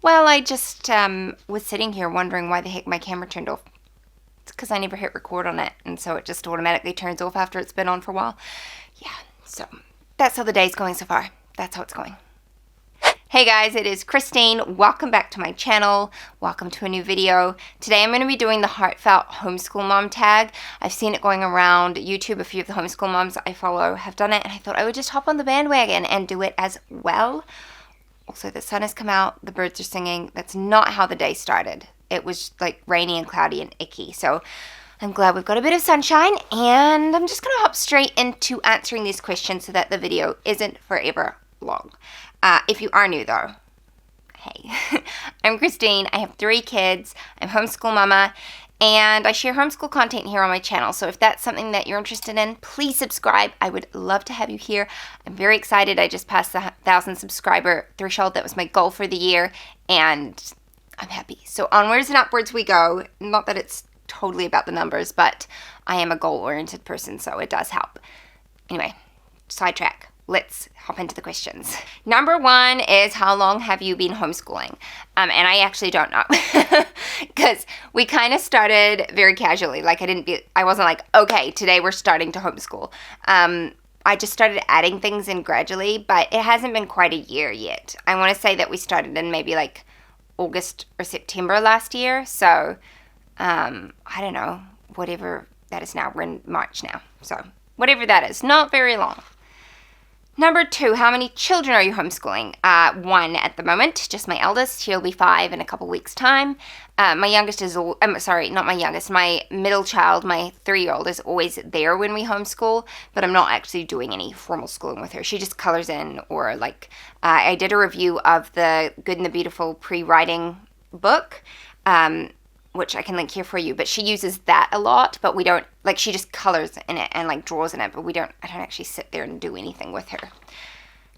Well, I just was sitting here wondering why the heck my camera turned off. It's because I never hit record on it, and so it just automatically turns off after it's been on for a while. Yeah, so that's how the day's going so far. That's how it's going. Hey guys, it is Christine. Welcome back to my channel. Welcome to a new video. Today I'm going to be doing the Heartfelt Homeschool Mom Tag. I've seen it going around YouTube. A few of the homeschool moms I follow have done it, and I thought I would just hop on the bandwagon and do it as well. Also, the sun has come out. The birds are singing. That's not how the day started. It was like rainy and cloudy and icky. So I'm glad we've got a bit of sunshine, and I'm just going to hop straight into answering these questions so that the video isn't forever long. If you are new though, hey, I'm Christine. I have 3 kids. I'm homeschool mama, and I share homeschool content here on my channel. So if that's something that you're interested in, please subscribe. I would love to have you here. I'm very excited. I just passed the 1,000 subscriber threshold. That was my goal for the year, and I'm happy. So onwards and upwards we go. Not that it's totally about the numbers, but I am a goal-oriented person, so it does help. Anyway, sidetrack. Let's hop into the questions. Number 1 is, how long have you been homeschooling? And I actually don't know, because we kind of started very casually. Like I wasn't like, okay, today we're starting to homeschool. I just started adding things in gradually, but it hasn't been quite a year yet. I want to say that we started in maybe like August or September last year. So I don't know, whatever that is now. We're in March now. So whatever that is, not very long. Number 2, how many children are you homeschooling? 1 at the moment, just my eldest. She'll be 5 in a couple weeks' time. My youngest is, not my youngest, my middle child, my 3-year-old is always there when we homeschool, but I'm not actually doing any formal schooling with her. She just colors in, or like, I did a review of the Good and the Beautiful pre-writing book, which I can link here for you, but she uses that a lot, but we don't, like, she just colors in it and like draws in it, but I don't actually sit there and do anything with her.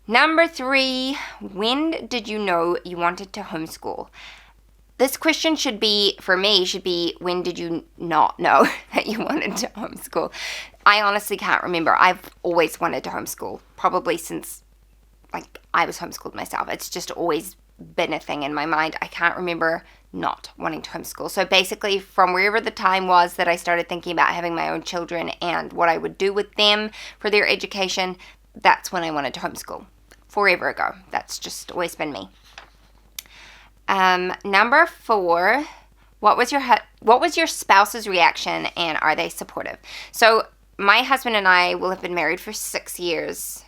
Number 3, when did you know you wanted to homeschool? This question should be, for me, when did you not know that you wanted to homeschool? I honestly can't remember. I've always wanted to homeschool, probably since like I was homeschooled myself. It's just always been a thing in my mind. I can't remember not wanting to homeschool. So basically, from wherever the time was that I started thinking about having my own children and what I would do with them for their education, that's when I wanted to homeschool. Forever ago. That's just always been me. Number 4, what was your spouse's reaction, and are they supportive? So my husband and I will have been married for 6 years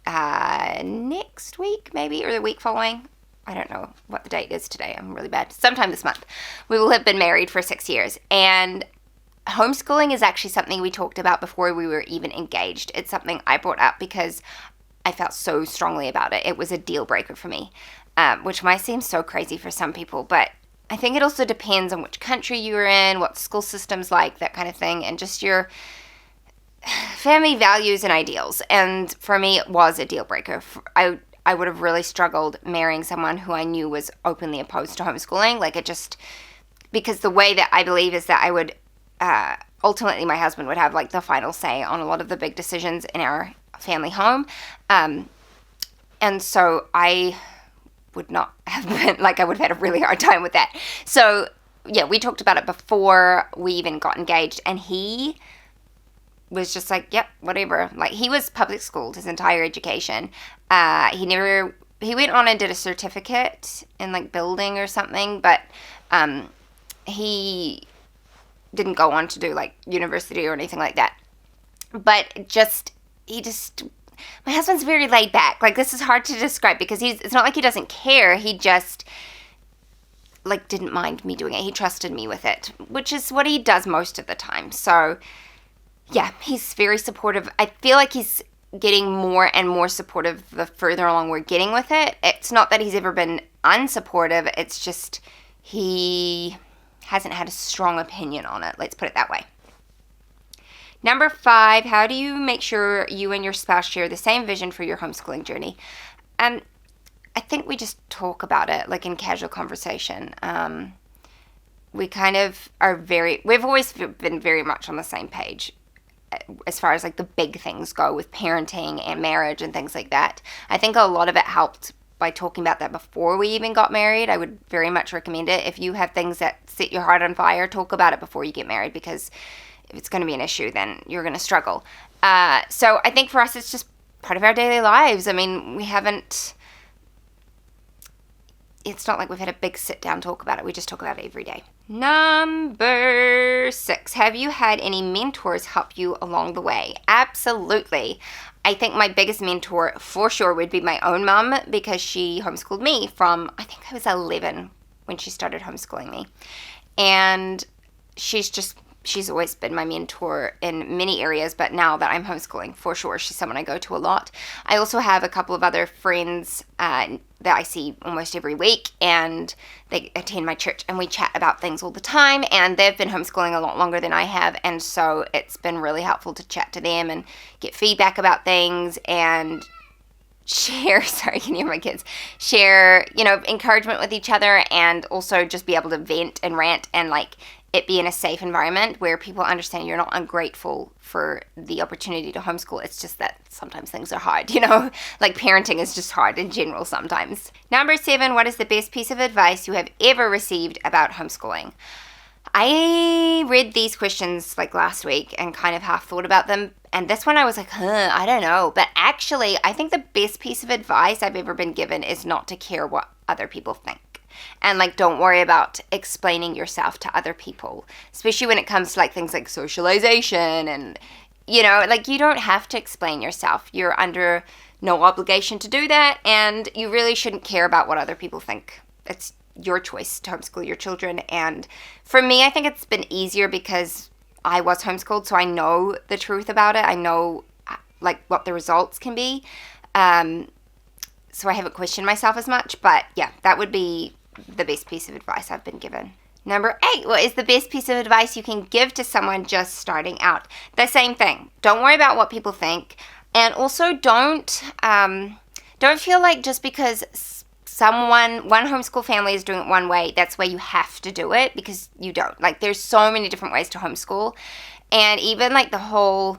next week, maybe, or the week following. I don't know what the date is today. I'm really bad. Sometime this month. We will have been married for 6 years. And homeschooling is actually something we talked about before we were even engaged. It's something I brought up because I felt so strongly about it. It was a deal breaker for me, which might seem so crazy for some people. But I think it also depends on which country you're in, what the school system's like, that kind of thing, and just your family values and ideals. And for me, it was a deal breaker. I would have really struggled marrying someone who I knew was openly opposed to homeschooling. Like, it just, because the way that I believe is that I would, ultimately my husband would have like the final say on a lot of the big decisions in our family home. And so I would not have been, like, I would have had a really hard time with that. So yeah, we talked about it before we even got engaged, and he was just like, yep, whatever. Like, he was public schooled his entire education. He went on and did a certificate in like building or something, but he didn't go on to do like university or anything like that. But my husband's very laid back. Like, this is hard to describe because it's not like he doesn't care. He just like didn't mind me doing it. He trusted me with it, which is what he does most of the time. So yeah, he's very supportive. I feel like he's getting more and more supportive the further along we're getting with it. It's not that he's ever been unsupportive. It's just he hasn't had a strong opinion on it. Let's put it that way. Number 5, how do you make sure you and your spouse share the same vision for your homeschooling journey? I think we just talk about it like in casual conversation. We kind of we've always been very much on the same page as far as like the big things go with parenting and marriage and things like that. I think a lot of it helped by talking about that before we even got married. I would very much recommend it. If you have things that set your heart on fire, talk about it before you get married, because if it's going to be an issue, then you're going to struggle. So I think for us, it's just part of our daily lives. I mean, it's not like we've had a big sit down talk about it. We just talk about it every day. Number 6, have you had any mentors help you along the way? Absolutely. I think my biggest mentor for sure would be my own mom, because she homeschooled me from, I think I was 11 when she started homeschooling me. And she's always been my mentor in many areas, but now that I'm homeschooling, for sure, she's someone I go to a lot. I also have a couple of other friends that I see almost every week, and they attend my church, and we chat about things all the time, and they've been homeschooling a lot longer than I have, and so it's been really helpful to chat to them and get feedback about things and share, sorry, can you hear my kids? Share, encouragement with each other, and also just be able to vent and rant and it be in a safe environment where people understand you're not ungrateful for the opportunity to homeschool. It's just that sometimes things are hard, like parenting is just hard in general sometimes. Number 7, what is the best piece of advice you have ever received about homeschooling? I read these questions last week and kind of half thought about them. And this one I was like, I don't know. But actually, I think the best piece of advice I've ever been given is not to care what other people think. And don't worry about explaining yourself to other people, especially when it comes to things like socialization and, you don't have to explain yourself. You're under no obligation to do that, and you really shouldn't care about what other people think. It's your choice to homeschool your children. And for me, I think it's been easier because I was homeschooled, so I know the truth about it. I know what the results can be. So I haven't questioned myself as much, but yeah, that would be the best piece of advice I've been given. Number 8, what is the best piece of advice you can give to someone just starting out? The same thing. Don't worry about what people think, and also don't feel like just because one homeschool family is doing it one way, that's why you have to do it, because you don't. There's so many different ways to homeschool, and even the whole,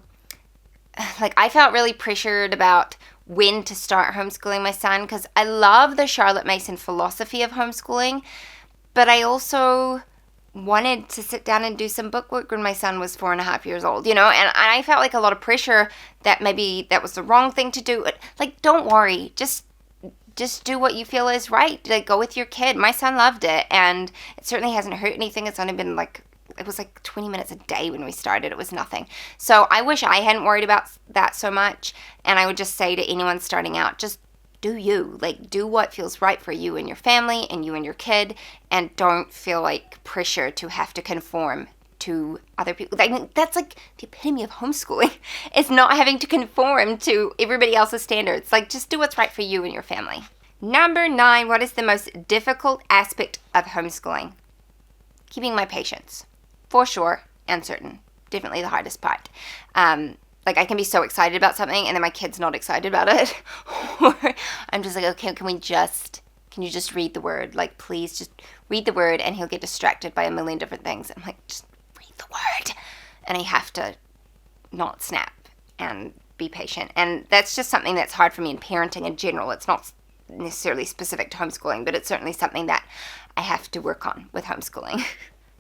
I felt really pressured about when to start homeschooling my son, because I love the Charlotte Mason philosophy of homeschooling, but I also wanted to sit down and do some book work when my son was 4.5 years old, and I felt a lot of pressure that maybe that was the wrong thing to do. Don't worry, just do what you feel is right. Go with your kid. My son loved it, and it certainly hasn't hurt anything. It's only been it was 20 minutes a day when we started. It was nothing. So I wish I hadn't worried about that so much. And I would just say to anyone starting out, just do you. Do what feels right for you and your family and you and your kid. And don't feel pressure to have to conform to other people. That's the epitome of homeschooling. It's not having to conform to everybody else's standards. Just do what's right for you and your family. Number 9, what is the most difficult aspect of homeschooling? Keeping my patience. For sure, and certain. Definitely the hardest part. I can be so excited about something, and then my kid's not excited about it. Or I'm just okay, can you just read the word? Please just read the word, and he'll get distracted by a million different things. I'm just read the word. And I have to not snap and be patient. And that's just something that's hard for me in parenting in general. It's not necessarily specific to homeschooling, but it's certainly something that I have to work on with homeschooling.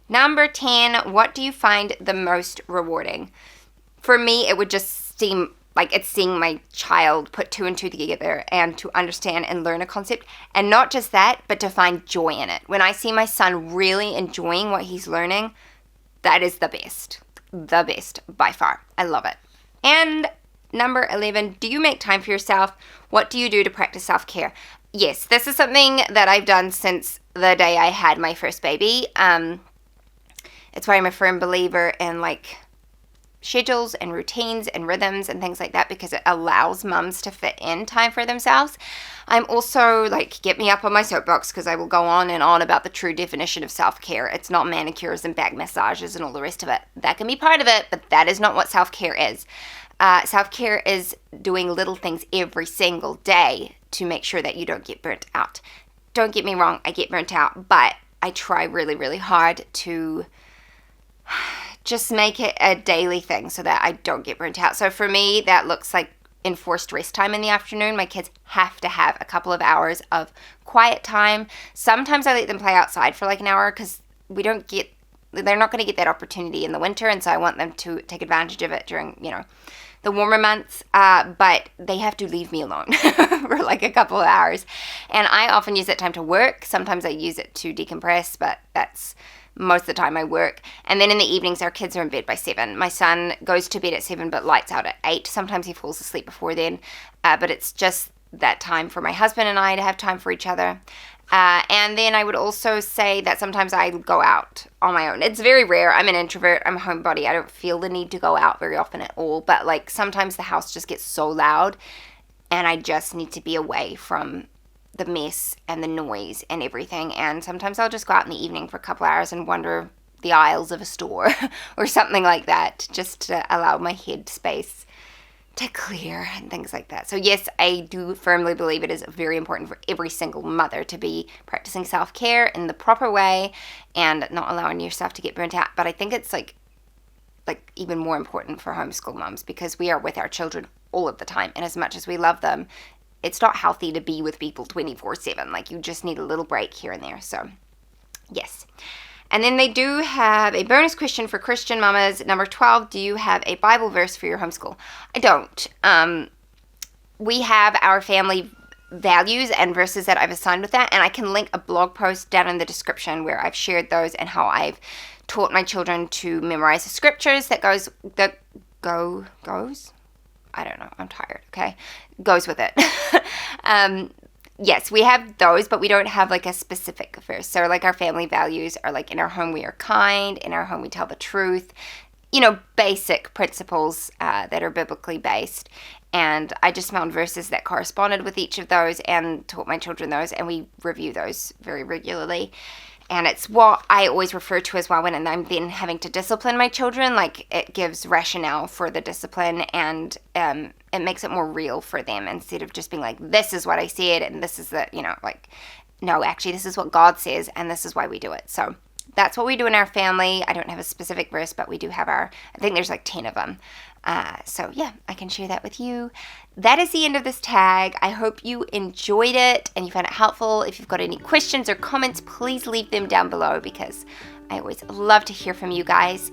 Number 10, what do you find the most rewarding? For me, it would just seem like it's seeing my child put 2 and 2 together and to understand and learn a concept. And not just that, but to find joy in it. When I see my son really enjoying what he's learning, that is the best. The best by far. I love it. And number 11, do you make time for yourself? What do you do to practice self-care? Yes, this is something that I've done since the day I had my first baby. It's why I'm a firm believer in schedules and routines and rhythms and things like that, because it allows mums to fit in time for themselves. I'm also get me up on my soapbox, because I will go on and on about the true definition of self-care. It's not manicures and back massages and all the rest of it. That can be part of it, but that is not what self-care is. Self-care is doing little things every single day to make sure that you don't get burnt out. Don't get me wrong, I get burnt out, but I try really, really hard to just make it a daily thing so that I don't get burnt out. So for me, that looks like enforced rest time in the afternoon. My kids have to have a couple of hours of quiet time. Sometimes I let them play outside for like an hour because they're not going to get that opportunity in the winter, and so I want them to take advantage of it during, the warmer months, but they have to leave me alone for like a couple of hours. And I often use that time to work. Sometimes I use it to decompress, but that's most of the time I work. And then in the evenings, our kids are in bed by 7. My son goes to bed at 7, but lights out at 8. Sometimes he falls asleep before then, but it's just that time for my husband and I to have time for each other. And then I would also say that sometimes I go out on my own. It's very rare. I'm an introvert. I'm a homebody. I don't feel the need to go out very often at all. But like sometimes the house just gets so loud and I just need to be away from the mess and the noise and everything. And sometimes I'll just go out in the evening for a couple hours and wander the aisles of a store or something like that, just to allow my head space to clear and things like that. So yes, I do firmly believe it is very important for every single mother to be practicing self-care in the proper way and not allowing yourself to get burnt out. But I think it's like even more important for homeschool moms because we are with our children all of the time. And as much as we love them, it's not healthy to be with people 24/7. Like you just need a little break here and there. So yes. And then they do have a bonus question for Christian mamas. Number 12, do you have a Bible verse for your homeschool? I don't. We have our family values and verses that I've assigned with that, and I can link a blog post down in the description where I've shared those and how I've taught my children to memorize the scriptures that goes. I don't know. I'm tired. Okay, goes with it. Yes, we have those, but we don't have like a specific verse. So like our family values are like in our home we are kind, in our home we tell the truth, basic principles that are biblically based. And I just found verses that corresponded with each of those and taught my children those, and we review those very regularly. And it's what I always refer to as well when I'm then having to discipline my children. Like it gives rationale for the discipline and it makes it more real for them instead of just being like, this is what I said and this is no, actually this is what God says and this is why we do it. So that's what we do in our family. I don't have a specific verse, but we do have I think there's like 10 of them. So yeah, I can share that with you. That is the end of this tag. I hope you enjoyed it and you found it helpful. If you've got any questions or comments, please leave them down below because I always love to hear from you guys.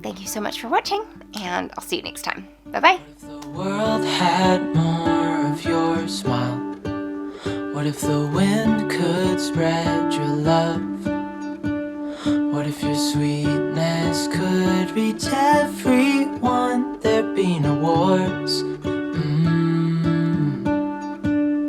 Thank you so much for watching and I'll see you next time. Bye-bye. What if the world had more of your smile? What if the wind could spread your love? What if your sweetness could reach everyone? There'd be no wars,